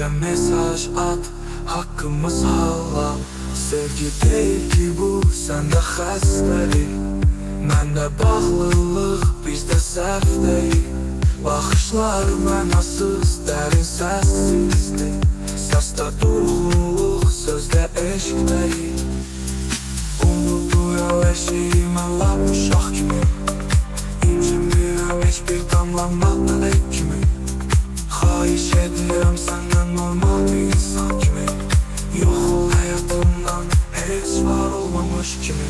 Sadece mesaj at, hakkımız halal. Sevgi değil ki bu, sende xəstəlik, məndə bağlılıq, bizdə səhv deyil. Baxışlar mənasız, dərin səssizlik, səsdə durğunluq, sözdə eşq deyil. Unutuyor eşiğimə lap uşaq kimi, İncimirəm heç bir damla məqlək kimi. Xahiş edirəm səndən normal bir insan kimi, yox ol həyatımdan heç var olmamış kimi.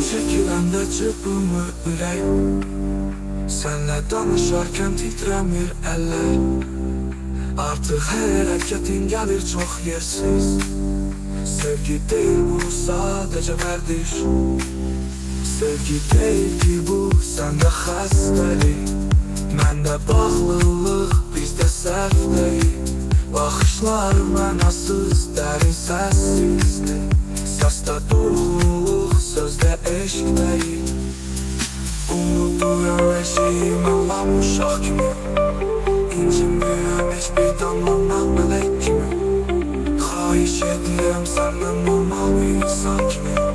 Çekiləndə çırpınır ürək, sənlə danışarkən titrəmir əllər. Artıq hər hərəkətin gəlir çox yersiz. Sevgi deyil bu, sadəcə vərdiş. Sevgi deyil ki bu, səndə xəstəlik, məndə bağlılıq, bizdə səhv deyil. Baxışlar mənasız, dərin səssizlik, səsdə durğunluq, sözdə eşq deyil. Unutuyor eşiğimə lap uşaq kimi, İncimirəm heç bir damla mələk kimi. Xahiş edirəm səndən normal bir insan kimi.